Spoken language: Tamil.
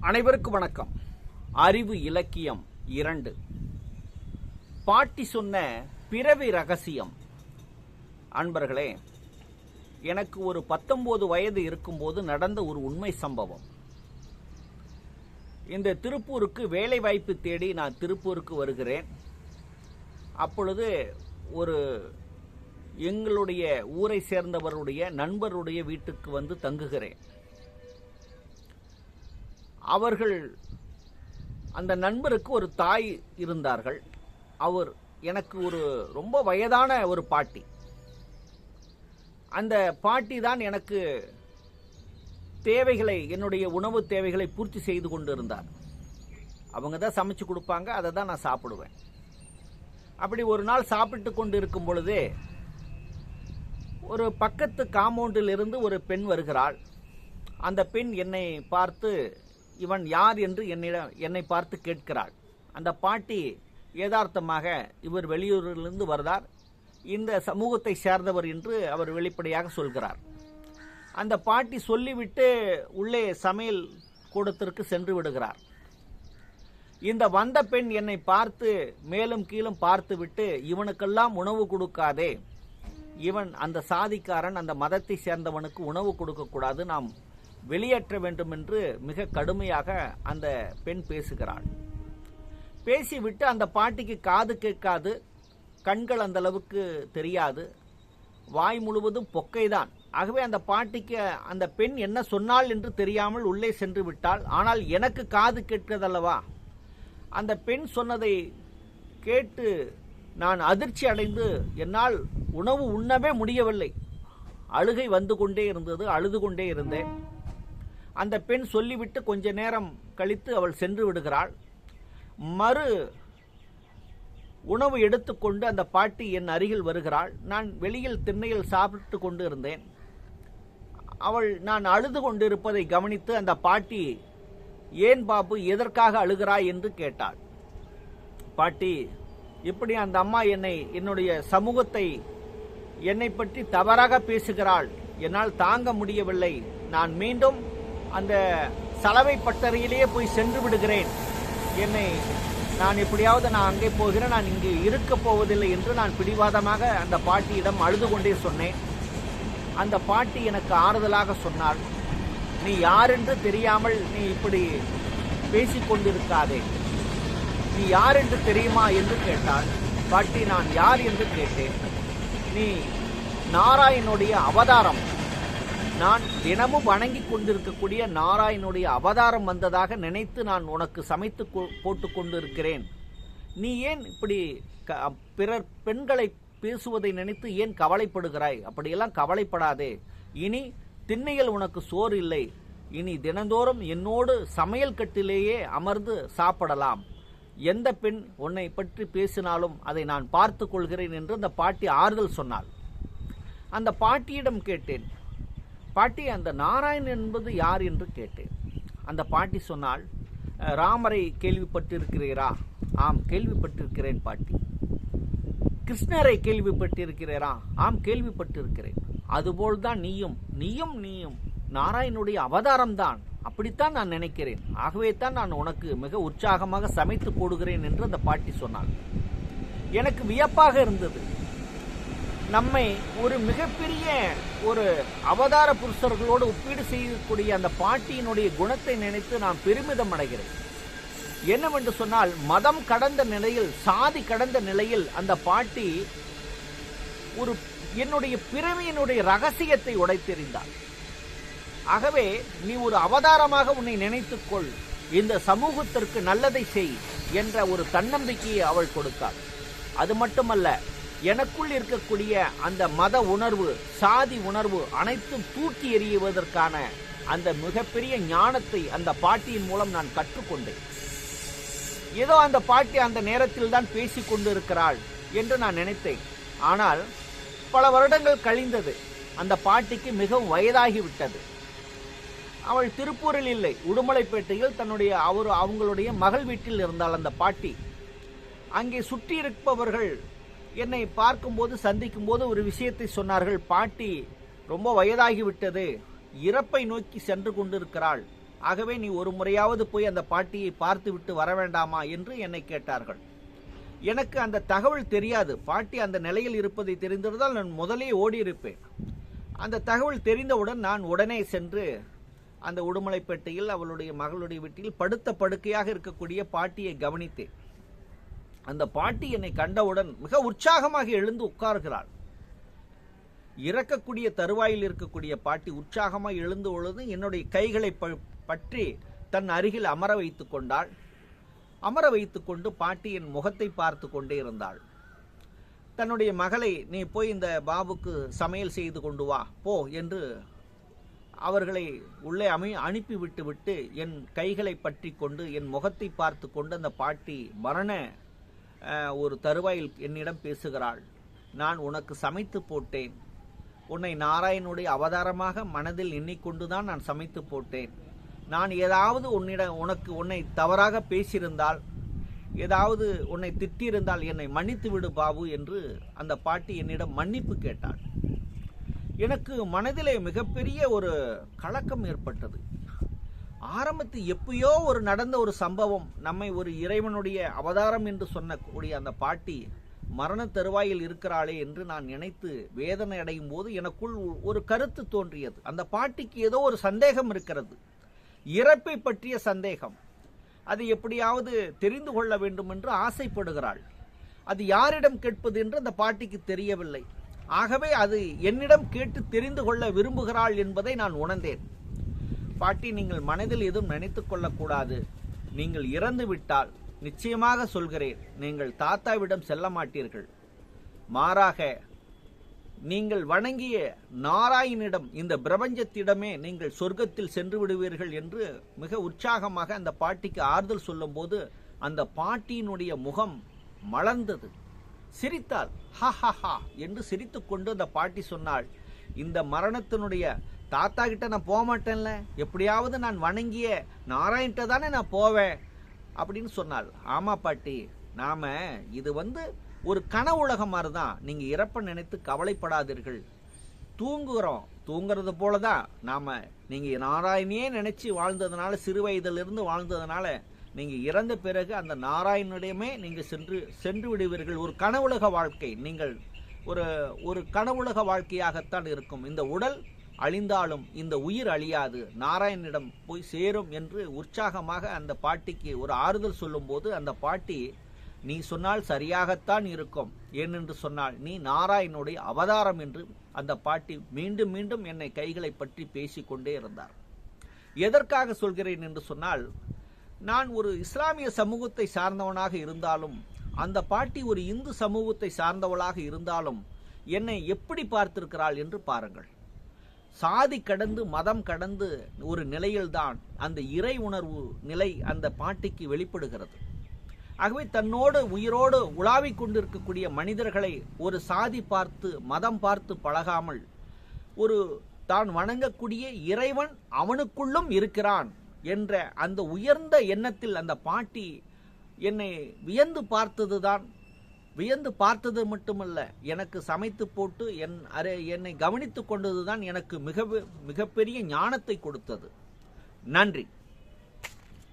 அனைவருக்கும் வணக்கம். அறிவு இலக்கியம் 2. பாட்டி சொன்ன பிறவி ரகசியம். அன்பர்களே, எனக்கு ஒரு 19 வயது இருக்கும்போது நடந்த ஒரு உண்மை சம்பவம். இந்த திருப்பூருக்கு வேலை வாய்ப்பு தேடி நான் திருப்பூருக்கு வருகிறேன். அப்பொழுது ஒரு எங்களுடைய ஊரை சேர்ந்தவருடைய நண்பருடைய வீட்டுக்கு வந்து தங்குகிறேன். அவர்கள் அந்த நண்பருக்கு ஒரு தாய் இருந்தார்கள். அவர் எனக்கு ஒரு ரொம்ப வயதான ஒரு பாட்டி. அந்த பாட்டி தான் எனக்கு தேவைகளை, என்னுடைய உணவு தேவைகளை பூர்த்தி செய்து கொண்டு இருந்தார். அவங்க தான் சமைச்சு கொடுப்பாங்க, அதை தான் நான் சாப்பிடுவேன். அப்படி ஒரு நாள் சாப்பிட்டு கொண்டு இருக்கும் பொழுது ஒரு பக்கத்து காம்பவுண்டில் இருந்து ஒரு பெண் வருகிறாள். அந்த பெண் என்னை பார்த்து இவன் யார் என்று என்னை பார்த்து கேட்கிறாள். அந்த பாட்டி யதார்த்தமாக இவர் வெளியூரிலிருந்து வருகிறார், இந்த சமூகத்தை சேர்ந்தவர் என்று அவர் வெளிப்படையாக சொல்கிறார். அந்த பாட்டி சொல்லிவிட்டு உள்ளே சமையல் கூடத்திற்கு சென்று விடுகிறார். இந்த வந்த பெண் என்னை பார்த்து மேலும் கீழும் பார்த்துவிட்டு, இவனுக்கெல்லாம் உணவு கொடுக்காதே, இவன் அந்த சாதிக்காரன், அந்த மதத்தை சேர்ந்தவனுக்கு உணவு கொடுக்கக்கூடாது, நாம் வெளியேற்ற வேண்டும் என்று மிக கடுமையாக அந்த பெண் பேசுகிறாள். பேசிவிட்டு அந்த பாட்டிக்கு காது கேட்காது, கண்கள் அந்த அளவுக்கு தெரியாது, வாய் முழுவதும் பொக்கைதான். ஆகவே அந்த பாட்டிக்கு அந்த பெண் என்ன சொன்னாள் என்று தெரியாமல் உள்ளே சென்று விட்டாள். ஆனால் எனக்கு காது கேட்கிறதல்லவா, அந்த பெண் சொன்னதை கேட்டு நான் அதிர்ச்சி அடைந்து என்னால் உணவு உண்ணவே முடியவில்லை. அழுகை வந்து கொண்டே இருந்தது, அழுது கொண்டே இருந்தேன். அந்த பெண் சொல்லிவிட்டு கொஞ்ச நேரம் கழித்து அவள் சென்று விடுகிறாள். மறு உணவு எடுத்துக்கொண்டு அந்த பாட்டி என் அருகில் வருகிறாள். நான் வெளியில் திண்ணையில் சாப்பிட்டு கொண்டு இருந்தேன். அவள் நான் அழுது கொண்டு இருப்பதை கவனித்து அந்த பாட்டி, ஏன் பாபு, எதற்காக அழுகிறாய் என்று கேட்டாள். பாட்டி, இப்படி அந்த அம்மா என்னுடைய சமூகத்தை, என்னை பற்றி தவறாக பேசுகிறாள், என்னால் தாங்க முடியவில்லை, நான் மீண்டும் அந்த சலவை பட்டறையிலேயே போய் சென்று விடுகிறேன், நான் எப்படியாவது நான் அங்கே போகிறேன், நான் இங்கு இருக்க போவதில்லை என்று நான் பிடிவாதமாக அந்த பாட்டியிடம் அழுது கொண்டே சொன்னேன். அந்த பாட்டி எனக்கு ஆறுதலாக சொன்னாள், நீ யாரென்று தெரியாமல் நீ இப்படி பேசிக்கொண்டிருக்காதே, நீ யார் என்று தெரியுமா என்று கேட்டாள். பாட்டி, நான் யார் என்று கேட்டேன். நீ நாராயணுடைய அவதாரம், நான் தினமும் வணங்கி கொண்டிருக்கக்கூடிய நாராயணுடைய அவதாரம் வந்ததாக நினைத்து நான் உனக்கு சமைத்து போட்டு கொண்டிருக்கிறேன். நீ ஏன் இப்படி பிறர் பெண்களை பேசுவதை நினைத்து ஏன் கவலைப்படுகிறாய்? அப்படியெல்லாம் கவலைப்படாதே. இனி திண்ணையில் உனக்கு சோறு இல்லை, இனி தினந்தோறும் என்னோடு சமையல் கட்டிலேயே அமர்ந்து சாப்பிடலாம். எந்த பெண் உன்னை பற்றி பேசினாலும் அதை நான் பார்த்து கொள்கிறேன் என்று அந்த பாட்டி ஆறுதல் சொன்னாள். அந்த பாட்டியிடம் கேட்டேன், பாட்டி, அந்த நாராயணன் என்பது யார் என்று கேட்டேன். அந்த பாட்டி சொன்னாள், ராமரை கேள்விப்பட்டிருக்கிறீரா? ஆம், கேள்விப்பட்டிருக்கிறேன் பாட்டி. கிருஷ்ணரை கேள்விப்பட்டிருக்கிறீரா? ஆம், கேள்விப்பட்டிருக்கிறேன். அதுபோல்தான் நீயும் நாராயணுடைய அவதாரம் தான், அப்படித்தான் நான் நினைக்கிறேன். ஆகவே தான் நான் உனக்கு மிக உற்சாகமாக சமைத்து போடுகிறேன் என்று அந்த பாட்டி சொன்னாள். எனக்கு வியப்பாக இருந்தது. நம்மை ஒரு மிகப்பெரிய ஒரு அவதார புருஷர்களோடு ஒப்பீடு செய்யக்கூடிய அந்த பாட்டியினுடைய குணத்தை நினைத்து நான் பெருமிதம் அடைகிறேன். என்னவென்று சொன்னால், மதம் கடந்த நிலையில், சாதி கடந்த நிலையில் அந்த பாட்டி என்னுடைய பிறவியினுடைய ரகசியத்தை உடைத்தெறிந்தாள். ஆகவே நீ ஒரு அவதாரமாக உன்னை நினைத்துக்கொள், இந்த சமூகத்திற்கு நல்லதை செய் என்ற ஒரு தன்னம்பிக்கையை அவள் கொடுத்தாள். அது மட்டுமல்ல, எனக்குள் இருக்கக்கூடிய அந்த மத உணர்வு, சாதி உணர்வு அனைத்தும் தூக்கி எறிவதற்கான அந்த மிகப்பெரிய ஞானத்தை அந்த பாட்டியின் மூலம் நான் கற்றுக்கொண்டேன். ஏதோ அந்த பாட்டி அந்த நேரத்தில் தான் பேசிக் கொண்டிருக்கிறாள் என்று நான் நினைத்தேன். ஆனால் பல வருடங்கள் கழிந்தது. அந்த பாட்டிக்கு மிகவும் வயதாகிவிட்டது. அவள் திருப்பூரில் இல்லை, உடுமலைப்பேட்டையில் அவங்களுடைய மகள் வீட்டில் இருந்தாள் அந்த பாட்டி. அங்கே சுற்றி இருப்பவர்கள் என்னை பார்க்கும்போது, சந்திக்கும் போது ஒரு விஷயத்தை சொன்னார்கள். பாட்டி ரொம்ப வயதாகிவிட்டது, இறப்பை நோக்கி சென்று கொண்டிருக்கிறாள், ஆகவே நீ ஒரு முறையாவது போய் அந்த பாட்டியை பார்த்துவிட்டு வர வேண்டாமா என்று என்னை கேட்டார்கள். எனக்கு அந்த தகவல் தெரியாது. பாட்டி அந்த நிலையில் இருப்பதை தெரிந்திருந்தால் நான் முதலே ஓடியிருப்பேன். அந்த தகவல் தெரிந்தவுடன் நான் உடனே சென்று அந்த உடுமலைப்பேட்டையில் அவளுடைய மகளுடைய வீட்டில் படுத்த படுக்கையாக இருக்கக்கூடிய பாட்டியை கவனித்தேன். அந்த பாட்டி என்னை கண்டவுடன் மிக உற்சாகமாக எழுந்து உட்கார்கிறாள். இறக்கக்கூடிய தருவாயில் இருக்கக்கூடிய பாட்டி உற்சாகமாக எழுந்து பொழுது என்னுடைய கைகளை பற்றி தன் அருகில் அமர வைத்துக் கொண்டாள். அமர வைத்துக் கொண்டு பாட்டி என் முகத்தை பார்த்து கொண்டே இருந்தாள். தன்னுடைய மகளை, நீ போய் இந்த பாபுக்கு சமையல் செய்து கொண்டு வா போ என்று அவர்களை உள்ளே அனுப்பிவிட்டு விட்டு என் கைகளை பற்றி கொண்டு என் முகத்தை பார்த்து கொண்டு அந்த பாட்டி மரண ஒரு தருவாயில் என்னிடம் பேசுகிறாள். நான் உனக்கு சமைத்து போட்டேன். உன்னை நாராயணனுடைய அவதாரமாக மனதில் எண்ணிக்கொண்டுதான் நான் சமைத்து போட்டேன். நான் ஏதாவது உன்னை தவறாக பேசியிருந்தால், ஏதாவது உன்னை திட்டியிருந்தால் என்னை மன்னித்து விடு பாபு என்று அந்த பாட்டி என்னிடம் மன்னிப்பு கேட்டாள். எனக்கு மனதிலே மிகப்பெரிய ஒரு கலக்கம் ஏற்பட்டது. ஆரம்பத்தில் எப்பயோ நடந்த ஒரு சம்பவம், நம்மை ஒரு இறைவனுடைய அவதாரம் என்று சொன்னக்கூடிய அந்த பாட்டி மரண தருவாயில் இருக்கிறாளே என்று நான் நினைத்து வேதனை அடையும் போது எனக்குள் ஒரு கருத்து தோன்றியது. அந்த பாட்டிக்கு ஏதோ ஒரு சந்தேகம் இருக்கிறது, இறப்பை பற்றிய சந்தேகம். அது எப்படியாவது தெரிந்து கொள்ள வேண்டும் என்று ஆசைப்படுகிறாள். அது யாரிடம் கேட்பது என்று அந்த பாட்டிக்கு தெரியவில்லை. ஆகவே அது என்னிடம் கேட்டு தெரிந்து கொள்ள விரும்புகிறாள் என்பதை நான் உணர்ந்தேன். பாட்டி, நீங்கள் மனதில் எதுவும் நினைத்துக் கொள்ளக்கூடாது. நீங்கள் இறந்து விட்டால் நிச்சயமாக சொல்கிறேன், நீங்கள் தாத்தாவிடம் செல்ல மாட்டீர்கள். மாறாக நீங்கள் வணங்கிய நாராயணிடம், இந்த பிரபஞ்சத்திடமே நீங்கள் சொர்க்கத்தில் சென்று விடுவீர்கள் என்று மிக உற்சாகமாக அந்த பாட்டிக்கு ஆறுதல் சொல்லும் போது அந்த பாட்டியினுடைய முகம் மலர்ந்தது. சிரித்தாள். ஹா ஹா ஹா என்று சிரித்துக்கொண்டு அந்த பாட்டி சொன்னாள், இந்த மரணத்தினுடைய தாத்தா கிட்ட நான் போக மாட்டேன்ல, எப்படியாவது நான் வணங்கிய நாராயண்கிட்ட தானே நான் போவேன் அப்படின்னு சொன்னாள். ஆமா பாட்டி, நாம இது ஒரு கனவு உலகம் மாதிரிதான். நீங்க இறப்ப நினைத்து கவலைப்படாதீர்கள். தூங்குறது போலதான் நாம. நீங்க நாராயணியே நினைச்சு வாழ்ந்ததுனால, சிறு வயதிலிருந்து வாழ்ந்ததுனால, நீங்க இறந்த பிறகு அந்த நாராயணனிடமே நீங்க சென்று விடுவீர்கள். ஒரு கனவுலக வாழ்க்கை, நீங்கள் ஒரு கனவுலக வாழ்க்கையாகத்தான் இருக்கும். இந்த உடல் அழிந்தாலும் இந்த உயிர் அழியாது, நாராயணனிடம் போய் சேரும் என்று உற்சாகமாக அந்த பாட்டிக்கு ஒரு ஆறுதல் சொல்லும் போது அந்த பாட்டி, நீ சொன்னால் சரியாகத்தான் இருக்கும், ஏனென்று சொன்னால் நீ நாராயணனுடைய அவதாரம் என்று அந்த பாட்டி மீண்டும் மீண்டும் என்னை கைகளை பற்றி பேசிக்கொண்டே இருந்தார். எதற்காக சொல்கிறேன் என்று சொன்னால், நான் ஒரு இஸ்லாமிய சமூகத்தை சார்ந்தவனாக இருந்தாலும், அந்த பாட்டி ஒரு இந்து சமூகத்தை சார்ந்தவளாக இருந்தாலும் என்னை எப்படி பார்த்திருக்கிறாள் என்று பாருங்கள். சாதி கடந்து மதம் கடந்து ஒரு நிலையில்தான் அந்த இறை உணர்வு நிலை அந்த பாட்டிக்கு வெளிப்படுகிறது. ஆகவே தன்னோடு உயிரோடு உலாவிக் கொண்டிருக்கக்கூடிய மனிதர்களை ஒரு சாதி பார்த்து மதம் பார்த்து பழகாமல், தான் வணங்கக்கூடிய இறைவன் அவனுக்குள்ளும் இருக்கிறான் என்ற அந்த உயர்ந்த எண்ணத்தில் அந்த பாட்டி என்னை வியந்து பார்த்தது மட்டுமல்ல, எனக்கு சமைத்து போட்டு என்னை கவனித்துக் கொண்டதுதான் எனக்கு மிகப்பெரிய ஞானத்தை கொடுத்தது. நன்றி.